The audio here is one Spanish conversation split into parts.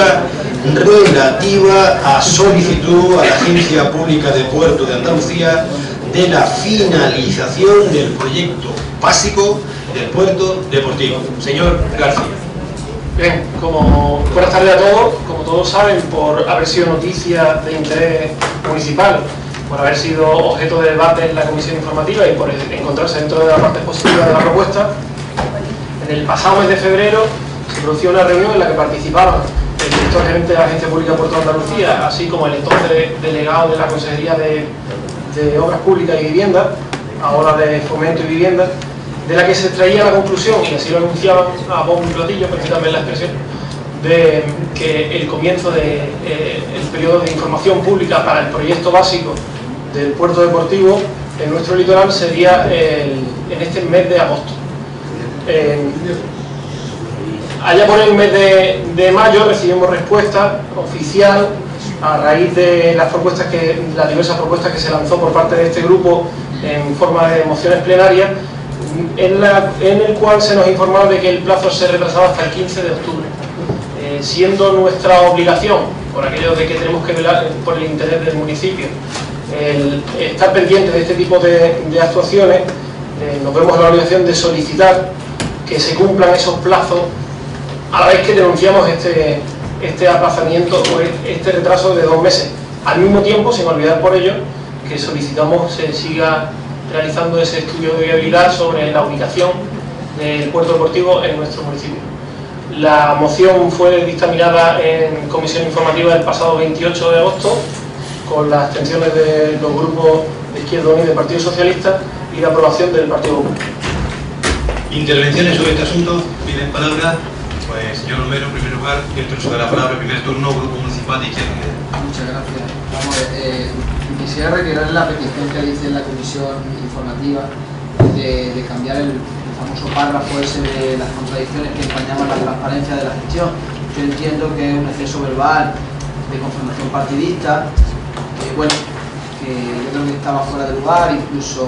pregunta relativa a solicitud a la Agencia Pública de Puertos de Andalucía de la finalización del proyecto básico del puerto deportivo. Señor García. Bien, buenas tardes a todos. Como todos saben, por haber sido noticia de interés municipal, por haber sido objeto de debate en la comisión informativa y por encontrarse dentro de la parte positiva de la propuesta, en el pasado mes de febrero se produjo una reunión en la que participaban el director gerente de la Agencia Pública de Puertos de Andalucía, así como el entonces delegado de la Consejería de Obras Públicas y Vivienda, ahora de Fomento y Vivienda, de la que se extraía la conclusión, y así lo anunciaban a bombo y platillo, permítanme la expresión, de que el comienzo del periodo de información pública para el proyecto básico del puerto deportivo en nuestro litoral sería en este mes de agosto. Allá por el mes de mayo recibimos respuesta oficial a raíz de las diversas propuestas que se lanzó por parte de este grupo en forma de mociones plenarias, en el cual se nos informaba de que el plazo se retrasaba hasta el 15 de octubre, siendo nuestra obligación, por aquello de que tenemos que velar por el interés del municipio, el estar pendiente de este tipo de actuaciones. Nos vemos en la obligación de solicitar que se cumplan esos plazos, a la vez que denunciamos este aplazamiento o este retraso de 2 meses. Al mismo tiempo, sin olvidar por ello, que solicitamos se siga realizando ese estudio de viabilidad sobre la ubicación del puerto deportivo en nuestro municipio. La moción fue dictaminada en comisión informativa el pasado 28 de agosto, con las abstenciones de los grupos de Izquierda Unida y del Partido Socialista y la aprobación del Partido Popular. Intervenciones sobre este asunto. Piden palabra. Pues señor Romero, en primer lugar, y el uso de la palabra, primer turno, Grupo Municipal de Izquierda Unida. Muchas gracias. Vamos a ver, quisiera reiterar la petición que hice en la comisión informativa de cambiar el famoso párrafo ese de las contradicciones que empañaban la transparencia de la gestión. Yo entiendo que es un exceso verbal de confirmación partidista, que bueno, que yo creo que estaba fuera de lugar. Incluso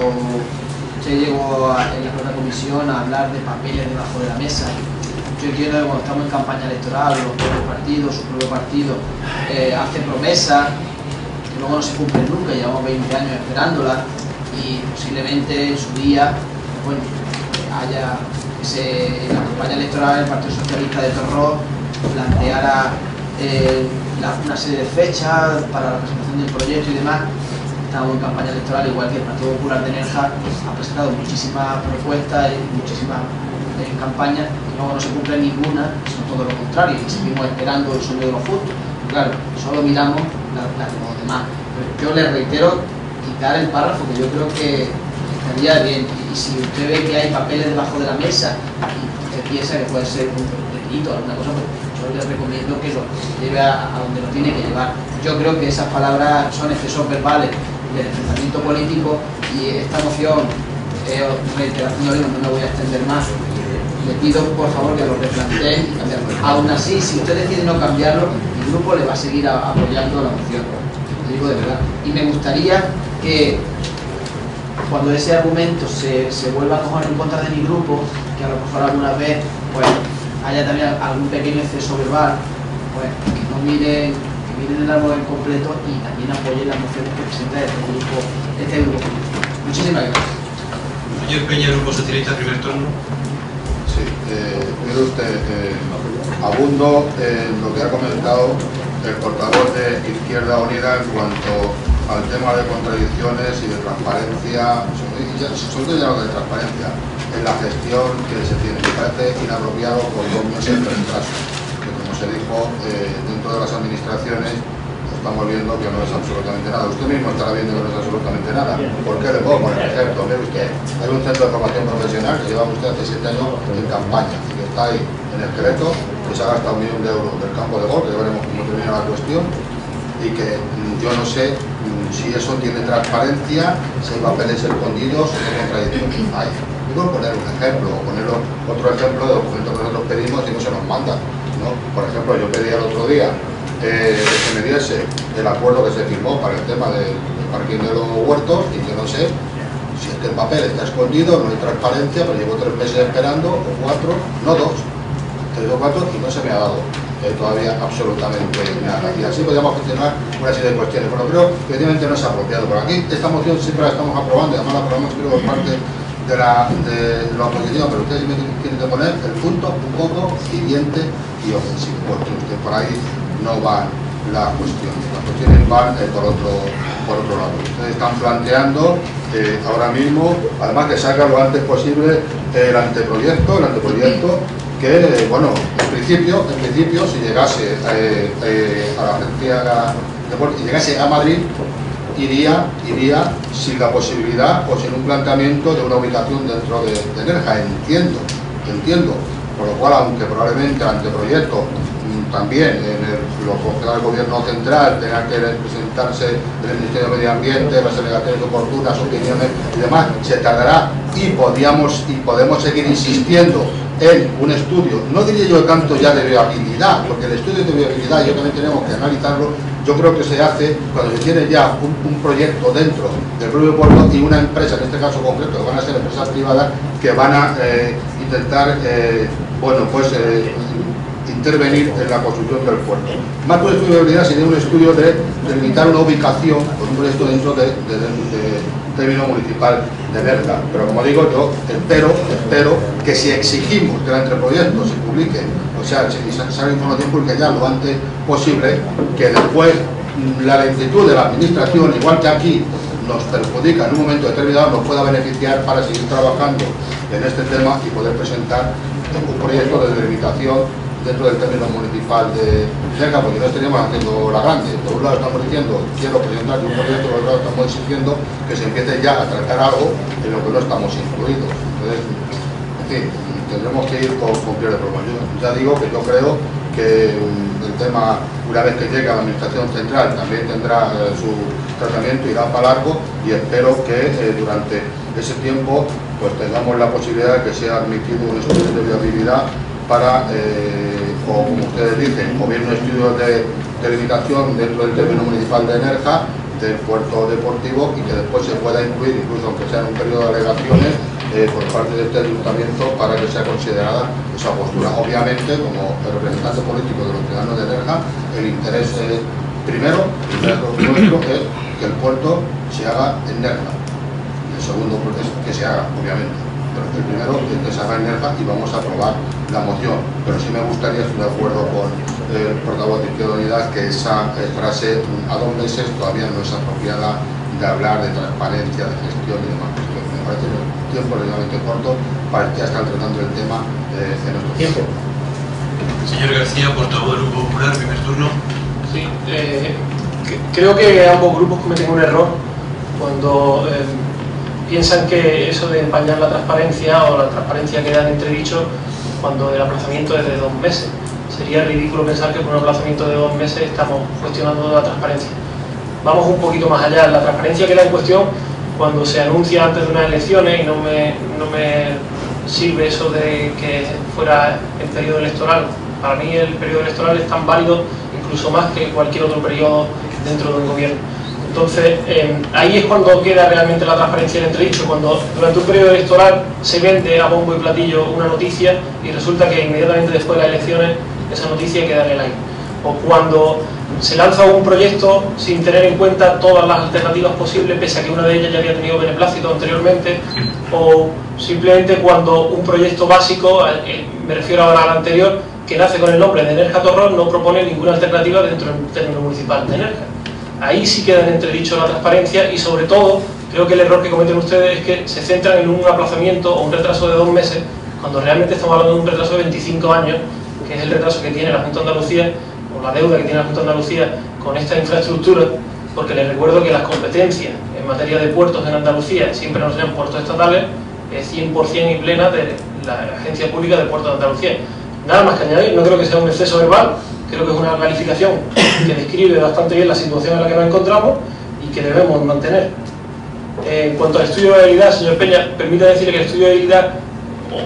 usted llegó en la propia comisión a hablar de papeles debajo de la mesa. Yo entiendo que cuando estamos en campaña electoral, los propios partidos, su propio partido, hacen promesas que luego no se cumplen nunca. Llevamos 20 años esperándolas y posiblemente en su día, bueno, haya en la campaña electoral el Partido Socialista de Torró planteara una serie de fechas para la presentación del proyecto y demás. Estamos en campaña electoral, igual que el Partido Popular de Nerja ha presentado muchísimas propuestas y muchísimas en campaña, y luego no se cumple ninguna, sino todo lo contrario, y seguimos esperando el sueño de los justos. Claro, solo miramos las de los demás. Pero yo le reitero quitar el párrafo, que yo creo que estaría bien. Y si usted ve que hay papeles debajo de la mesa y usted piensa que puede ser un delito o alguna cosa, pues yo le recomiendo que lo lleve a donde lo tiene que llevar. Yo creo que esas palabras son excesos verbales del enfrentamiento político, y esta moción reiteración, no me voy a extender más. Le pido por favor que lo replanteen y cambiarlo. Aún así, si usted decide no cambiarlo, mi grupo le va a seguir apoyando la moción. Lo digo de verdad. Y me gustaría que cuando ese argumento se vuelva a coger en contra de mi grupo, que a lo mejor alguna vez pues haya también algún pequeño exceso verbal, pues que no miren, que miren el árbol en completo y también apoyen las mociones que presenta este grupo. Muchísimas gracias. Señor Peña, Grupo Socialista, primer turno. Sí, mire usted, abundo en lo que ha comentado el portavoz de Izquierda Unida en cuanto al tema de contradicciones y de transparencia, sobre todo ya lo de transparencia, en la gestión que se tiene. Me parece inapropiado por 2 meses de retraso, que como se dijo, dentro de las administraciones estamos viendo que no es absolutamente nada. Usted mismo estará viendo que no es absolutamente nada. ¿Por qué le puedo poner ejemplo? Mire usted, hay un centro de formación profesional que lleva usted hace 7 años en campaña, y que está ahí en el Esqueleto, que se ha gastado 1 millón de euros del campo de gol, que ya veremos cómo termina la cuestión, y que yo no sé si eso tiene transparencia, si hay papeles escondidos o qué contradicciones hay. Yo puedo poner un ejemplo, o poner otro ejemplo de documentos que nosotros pedimos y no se nos mandan, ¿no? Por ejemplo, yo pedí el otro día que me diese el acuerdo que se firmó para el tema del parking de los huertos, y yo no sé si es que el papel está escondido, no hay transparencia, pero llevo 3 meses esperando, o 4, no 2, 3 o 4, y no se me ha dado. todavía absolutamente nada. Y así podríamos gestionar una serie de cuestiones. Pero creo que evidentemente no es apropiado. Por aquí esta moción siempre la estamos aprobando, y además la aprobamos creo por parte de la oposición, pero ustedes me tienen que poner el punto un poco hiriente y ofensivo, porque usted por ahí no van las cuestiones van por otro lado. Ustedes están planteando ahora mismo, además que salga lo antes posible el anteproyecto que, bueno, en principio si llegase a la agencia de puertos y llegase a Madrid, iría sin la posibilidad o sin un planteamiento de una ubicación dentro de Nerja, entiendo, por lo cual, aunque probablemente el anteproyecto también lo cogerá el gobierno central, tenga que presentarse en el Ministerio de Medio Ambiente, las delegaciones oportunas, opiniones y demás, se tardará y podemos seguir insistiendo en un estudio, no diría yo tanto ya de viabilidad, porque el estudio de viabilidad yo también tenemos que analizarlo. Yo creo que se hace cuando se tiene ya un proyecto dentro del propio puerto y una empresa, en este caso concreto, que van a ser empresas privadas que van a intentar, intervenir en la construcción del puerto. Más que un estudio de viabilidad sería un estudio de delimitar una ubicación con un proyecto dentro del término municipal de Nerja. Pero como digo, yo espero que si exigimos que el anteproyecto se publique, o sea, si sale información pública ya lo antes posible, que después la lentitud de la administración, igual que aquí nos perjudica en un momento determinado, nos pueda beneficiar para seguir trabajando en este tema y poder presentar un proyecto de delimitación dentro del término municipal de Nerja, porque no estaríamos haciendo la grande. Por un lado estamos diciendo quiero presentar un proyecto, por otro lado estamos exigiendo que se empiece ya a tratar algo en lo que no estamos incluidos. Entonces, en fin, tendremos que ir con pie de plomo. Ya digo que yo creo que el tema, una vez que llegue a la administración central, también tendrá su tratamiento, irá para largo, y espero que durante ese tiempo pues tengamos la posibilidad de que sea admitido un estudio de viabilidad para, o como ustedes dicen, o bien un estudio de delimitación dentro del término municipal de Nerja, del puerto deportivo, y que después se pueda incluir, incluso aunque sea en un periodo de alegaciones, por parte de este ayuntamiento para que sea considerada esa postura. Obviamente, como representante político de los ciudadanos de Nerja, el interés primero nuestro es que el puerto se haga en Nerja. El segundo es que se haga, obviamente. Pero el primero es que se haga en Nerja y vamos a aprobar la moción. Pero sí me gustaría, estoy de acuerdo con el portavoz de Izquierda Unida, que esa frase a 2 meses todavía no es apropiada de hablar de transparencia, de gestión y demás. Me parece un tiempo relativamente corto para que ya están tratando el tema en nuestro tiempo. Señor García, portavoz del Grupo Popular, primer turno. Sí, creo que ambos grupos cometen un error cuando piensan que eso de empañar la transparencia o la transparencia queda en entredicho cuando el aplazamiento es de 2 meses. Sería ridículo pensar que por un aplazamiento de 2 meses estamos cuestionando la transparencia. Vamos un poquito más allá. La transparencia queda en cuestión cuando se anuncia antes de unas elecciones, y no me sirve eso de que fuera el periodo electoral. Para mí el periodo electoral es tan válido, incluso más que cualquier otro periodo dentro de un gobierno. Entonces, ahí es cuando queda realmente la transparencia en entredicho, cuando durante un periodo electoral se vende a bombo y platillo una noticia y resulta que inmediatamente después de las elecciones esa noticia queda en el aire. O cuando se lanza un proyecto sin tener en cuenta todas las alternativas posibles, pese a que una de ellas ya había tenido beneplácito anteriormente, o simplemente cuando un proyecto básico, me refiero ahora al anterior, que nace con el nombre de Nerja Torrón, no propone ninguna alternativa dentro del término municipal de Nerja. Ahí sí queda en entredicho la transparencia, y sobre todo creo que el error que cometen ustedes es que se centran en un aplazamiento o un retraso de 2 meses, cuando realmente estamos hablando de un retraso de 25 años, que es el retraso que tiene la Junta de Andalucía, o la deuda que tiene la Junta de Andalucía con esta infraestructura, porque les recuerdo que las competencias en materia de puertos en Andalucía siempre nos sean puertos estatales, es 100% y plena de la Agencia Pública de Puertos de Andalucía. Nada más que añadir, no creo que sea un exceso verbal, creo que es una calificación que describe bastante bien la situación en la que nos encontramos y que debemos mantener. En cuanto al estudio de viabilidad, señor Peña, permítame decirle que el estudio de viabilidad,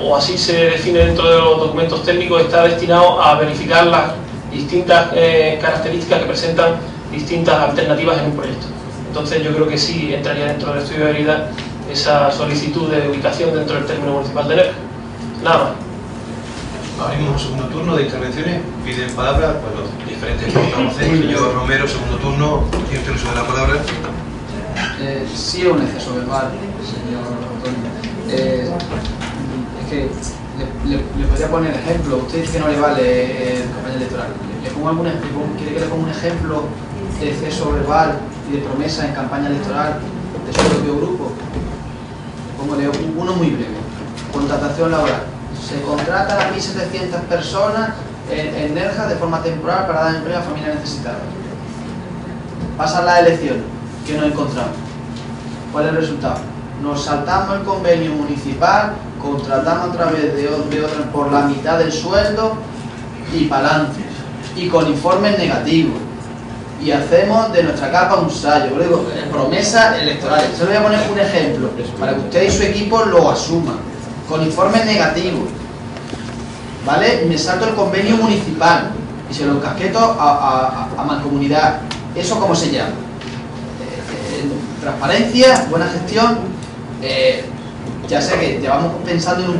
o así se define dentro de los documentos técnicos, está destinado a verificar las distintas características que presentan distintas alternativas en un proyecto. Entonces yo creo que sí entraría dentro del estudio de viabilidad esa solicitud de ubicación dentro del término municipal de Nerja. Nada más. Abrimos un segundo turno de intervenciones. Piden palabra pues, los diferentes portavoces. Señor Romero, segundo turno. ¿Tiene usted uso de la palabra? Sí, es un exceso verbal, señor Antonio. Es que le podría poner ejemplo. Usted dice que no le vale campaña electoral. ¿Quiere que le ponga un ejemplo de exceso verbal y de promesa en campaña electoral de su propio grupo? Póngale uno muy breve. Contratación laboral. Se contratan a 1.700 personas en Nerja de forma temporal para dar empleo a familias necesitadas. Pasan las elecciones. ¿Qué nos encontramos? ¿Cuál es el resultado? Nos saltamos el convenio municipal, contratamos a través de otro por la mitad del sueldo y para adelante. Y con informes negativos. Y hacemos de nuestra capa un sallo. Luego, promesas electorales. Se le voy a poner un ejemplo para que usted y su equipo lo asuman. Con informes negativos. ¿Vale? Me salto el convenio municipal y se lo encasqueto a Mancomunidad. ¿Eso cómo se llama? Transparencia, buena gestión. Ya sé que llevamos pensando en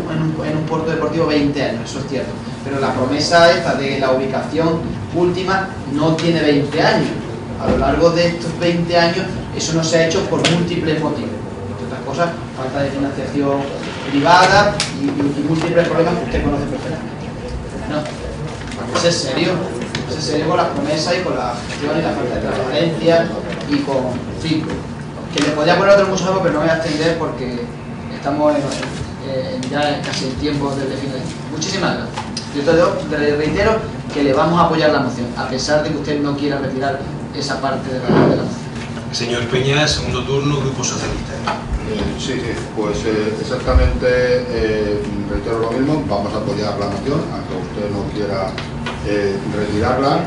un puerto deportivo 20 años, eso es cierto, pero la promesa esta de la ubicación última no tiene 20 años. A lo largo de estos 20 años eso no se ha hecho por múltiples motivos, entre otras cosas, falta de financiación privada y múltiples problemas que usted conoce perfectamente. No, eso es serio con las promesas y con la gestión y la falta de transparencia y con, en fin, que le podría poner otro mucho ejemplo, pero no me voy a extender porque estamos ya casi en tiempo de final. Muchísimas gracias. Yo le reitero que le vamos a apoyar la moción, a pesar de que usted no quiera retirar esa parte de la moción. Señor Peña, segundo turno, Grupo Socialista. Sí, pues exactamente, reitero lo mismo, vamos a apoyar la moción, aunque usted no quiera retirarla.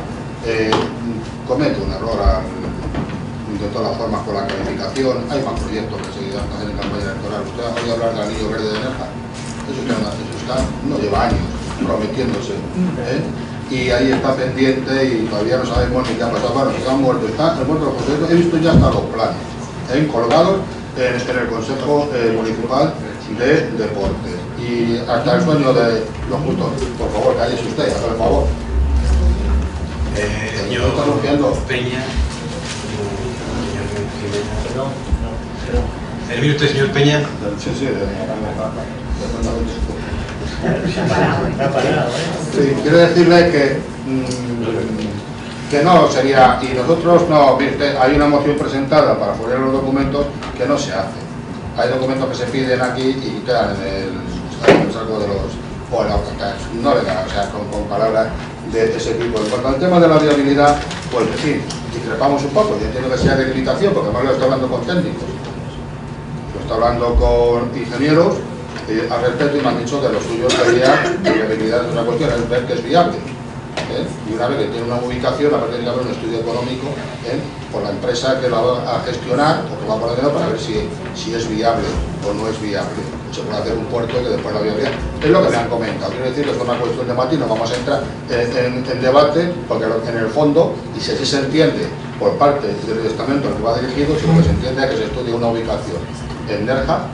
Comete un error de todas las formas con la calificación. Hay más proyectos que se hacen en campaña electoral. Usted ha oído hablar del anillo verde de Nerja. Eso no lleva años prometiéndose, y ahí está pendiente y todavía no sabemos ni qué ha pasado. Bueno, se han muerto, está el muerto de los proyectos. He visto ya hasta los planes colgados en el Consejo Municipal de Deportes y hasta el sueño de los justos. Por favor, cállese usted, por favor. Señor Peña. ¿Termina usted, señor Peña? Sí. Sí, quiero decirle que no sería, y nosotros no, hay una moción presentada para apoyar los documentos que no se hace. Hay documentos que se piden aquí y quedan en el saco de los, no le dan, o sea, con palabras de ese tipo. En cuanto al tema de la viabilidad, pues sí, discrepamos un poco. Yo entiendo que sea de limitación, porque además lo está hablando con técnicos, lo está hablando con ingenieros al respecto, y me han dicho que lo suyo sería la viabilidad de una cuestión, es ver que es viable. Y una vez que tiene una ubicación, aparte tiene que haber un estudio económico por la empresa que la va a gestionar o que va a poner dinero para ver si es viable o no es viable. Se puede hacer un puerto que después la viabilidad. Es lo que me han comentado. Quiero decir que es una cuestión de matiz, no vamos a entrar en debate, porque en el fondo, y si así se entiende por parte del estamento al que va dirigido, si lo que se entiende es que se estudie una ubicación en Nerja,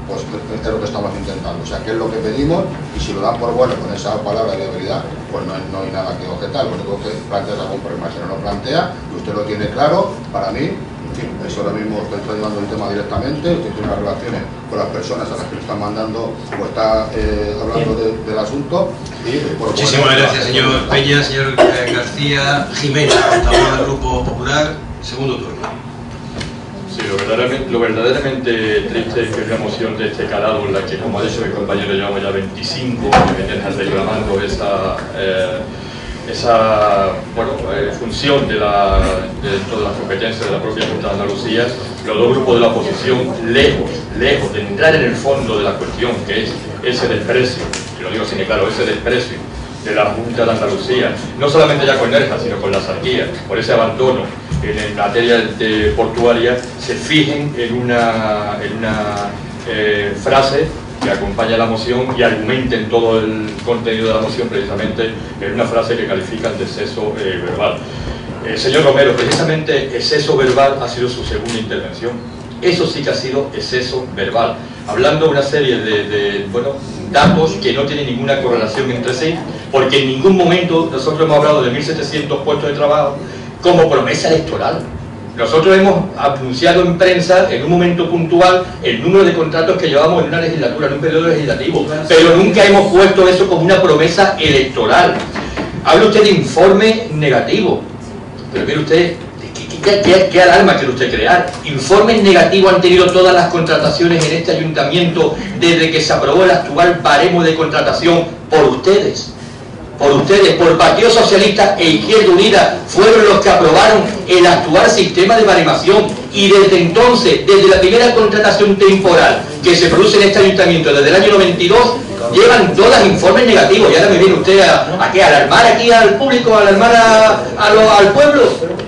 pues es lo que estamos intentando, o sea, que es lo que pedimos, y si lo dan por bueno con esa palabra de viabilidad, pues no hay nada que objetar. Lo único que plantea es algún problema. Si no lo plantea y usted lo tiene claro, para mí, en fin, eso ahora mismo usted está llevando el tema directamente, usted tiene las relaciones con las personas a las que le están mandando o está hablando del asunto. Muchísimas gracias, señor Peña. Señor García Jiménez, portavoz del Grupo Popular, segundo turno. Sí, lo verdaderamente triste es que una moción de este calado, en la que, como ha dicho mi compañero, llevamos ya 25 años reclamando esa función dentro de las competencias de la propia Junta de Andalucía. Los dos grupos de la oposición, lejos de entrar en el fondo de la cuestión, que es ese desprecio, y lo digo sin claro, ese desprecio de la Junta de Andalucía, no solamente ya con Nerja, sino con la Sarquía, por ese abandono en materia portuaria, se fijen en una frase que acompaña la moción y argumenten todo el contenido de la moción precisamente en una frase que califican de exceso verbal. Señor Romero, precisamente exceso verbal ha sido su segunda intervención. Eso sí que ha sido exceso verbal, hablando de una serie de datos que no tienen ninguna correlación entre sí, porque en ningún momento nosotros hemos hablado de 1.700 puestos de trabajo como promesa electoral. Nosotros hemos anunciado en prensa, en un momento puntual, el número de contratos que llevamos en una legislatura, en un periodo legislativo, pero nunca hemos puesto eso como una promesa electoral. Habla usted de informe negativo, pero mire usted, ¿qué alarma quiere usted crear? Informes negativos han tenido todas las contrataciones en este ayuntamiento desde que se aprobó el actual baremo de contratación por ustedes. Por Partido Socialista e Izquierda Unida, fueron los que aprobaron el actual sistema de baremación, y desde entonces, desde la primera contratación temporal que se produce en este ayuntamiento desde el año 92, llevan todas informes negativos. Y ahora me viene usted a alarmar aquí al público, a alarmar al pueblo.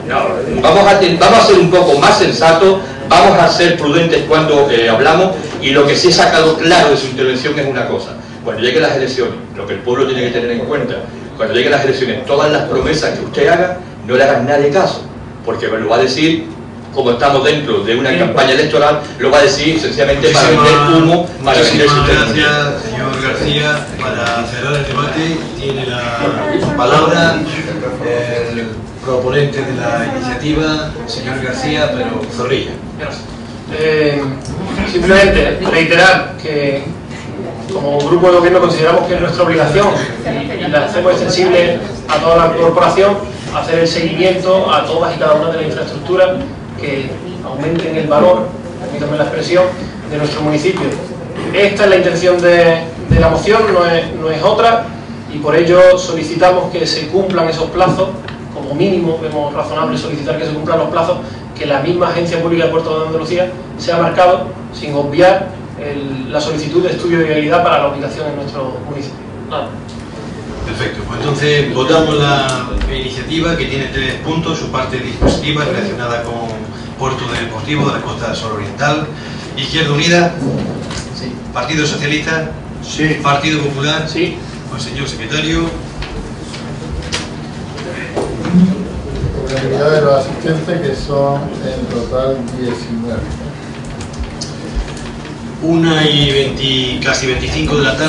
No, vamos a ser un poco más sensatos, vamos a ser prudentes cuando hablamos, y lo que sí he sacado claro de su intervención es una cosa: cuando lleguen las elecciones, lo que el pueblo tiene que tener en cuenta, cuando lleguen las elecciones, todas las promesas que usted haga, no le hagan nadie caso, porque me lo va a decir, como estamos dentro de una campaña electoral, lo va a decir sencillamente para vender humo, para vender su gracias, señor García. Para cerrar el debate, tiene la palabra el proponente de la iniciativa, señor García, pero Zorrilla. Simplemente reiterar que como grupo de gobierno consideramos que es nuestra obligación, y la hacemos extensible a toda la corporación, hacer el seguimiento a todas y cada una de las infraestructuras que aumenten el valor, permítanme la expresión, de nuestro municipio. Esta es la intención de la moción, no es otra, y por ello solicitamos que se cumplan esos plazos. Como mínimo vemos razonable solicitar que se cumplan los plazos que la misma Agencia Pública de Puertos de Andalucía se ha marcado, sin obviar la solicitud de estudio de viabilidad para la ubicación en nuestro municipio. Nada. Perfecto, pues entonces votamos la iniciativa, que tiene 3 puntos: su parte dispositiva relacionada con puerto deportivo de la costa suroriental. Izquierda Unida, Sí. Partido Socialista, Sí. Partido Popular, Sí. pues señor secretario. Probabilidad de los asistentes, que son en total 19. 1:20, casi 25 de la tarde.